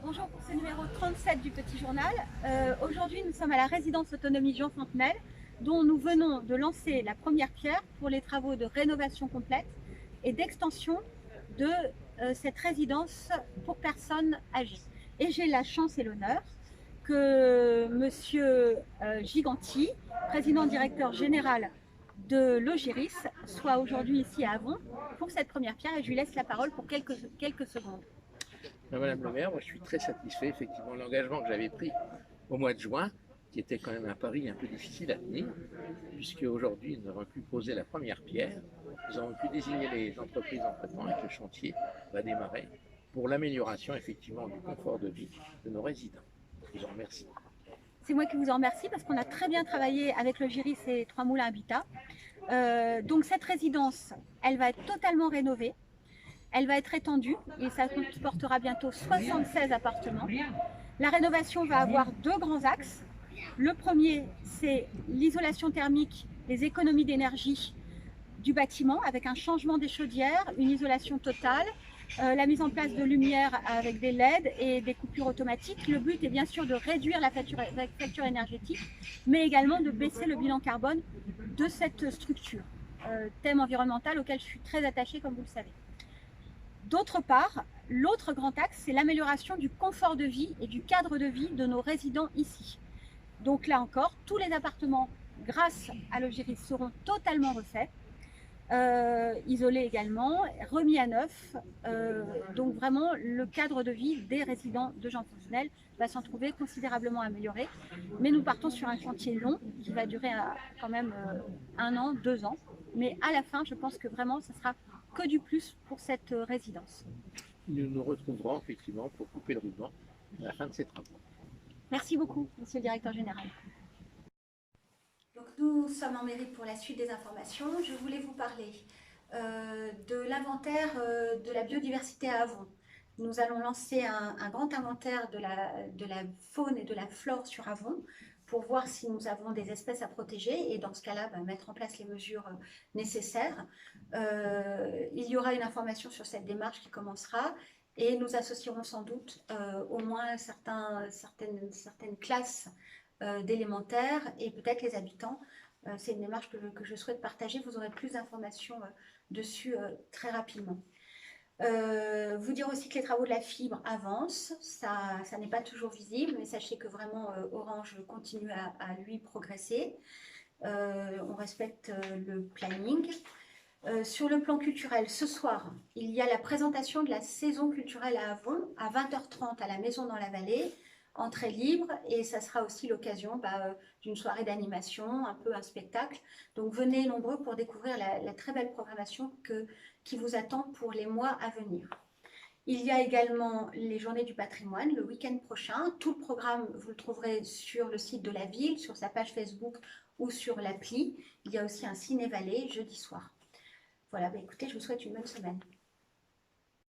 Bonjour pour ce numéro 37 du Petit Journal. Aujourd'hui, nous sommes à la résidence autonomie Jean Fontenelle, dont nous venons de lancer la première pierre pour les travaux de rénovation complète et d'extension de cette résidence pour personnes âgées. Et j'ai la chance et l'honneur que Monsieur Giganti, président-directeur général de l'Ogiris, soit aujourd'hui ici à Avon pour cette première pierre, et je lui laisse la parole pour quelques secondes. Madame le maire, moi je suis très satisfait effectivement de l'engagement que j'avais pris au mois de juin, qui était quand même un pari un peu difficile à tenir, puisque aujourd'hui nous avons pu poser la première pierre, nous avons pu désigner les entreprises en traitement et que le chantier va démarrer pour l'amélioration effectivement du confort de vie de nos résidents. Je vous en remercie. C'est moi qui vous en remercie parce qu'on a très bien travaillé avec le Giris et Trois Moulins Habitat. Donc cette résidence, elle va être totalement rénovée. Elle va être étendue et ça comportera bientôt 76 appartements. La rénovation va avoir deux grands axes. Le premier, c'est l'isolation thermique, les économies d'énergie du bâtiment avec un changement des chaudières, une isolation totale, la mise en place de lumière avec des LED et des coupures automatiques. Le but est bien sûr de réduire la facture énergétique, mais également de baisser le bilan carbone de cette structure. Thème environnemental auquel je suis très attachée, comme vous le savez. D'autre part, l'autre grand axe, c'est l'amélioration du confort de vie et du cadre de vie de nos résidents ici. Donc là encore, tous les appartements, grâce à l'Ogiris, seront totalement refaits, isolés également, remis à neuf. Donc vraiment, le cadre de vie des résidents de Jean Fontenelle va s'en trouver considérablement amélioré. Mais nous partons sur un chantier long qui va durer quand même 1 an, 2 ans. Mais à la fin, je pense que vraiment, ce sera que du plus pour cette résidence. Nous nous retrouverons effectivement pour couper le ruban à la fin de ces travaux. Merci beaucoup, monsieur le directeur général. Donc nous sommes en mairie pour la suite des informations. Je voulais vous parler de l'inventaire de la biodiversité à Avon. Nous allons lancer un grand inventaire de la faune et de la flore sur Avon pour voir si nous avons des espèces à protéger et dans ce cas-là, mettre en place les mesures nécessaires. Il y aura une information sur cette démarche qui commencera et nous associerons sans doute au moins certaines classes d'élémentaire et peut-être les habitants. C'est une démarche que je souhaite partager. Vous aurez plus d'informations dessus très rapidement. Vous dire aussi que les travaux de la fibre avancent, ça n'est pas toujours visible, mais sachez que vraiment Orange continue à lui progresser. On respecte le planning. Sur le plan culturel, ce soir, il y a la présentation de la saison culturelle à Avon à 20h30 à la Maison dans la Vallée, entrée libre, et ça sera aussi l'occasion d'une soirée d'animation, un peu un spectacle. Donc venez nombreux pour découvrir la très belle programmation qui vous attend pour les mois à venir. Il y a également les Journées du patrimoine le week-end prochain. Tout le programme, vous le trouverez sur le site de la ville, sur sa page Facebook ou sur l'appli. Il y a aussi un ciné-vallée jeudi soir. Voilà, écoutez, je vous souhaite une bonne semaine.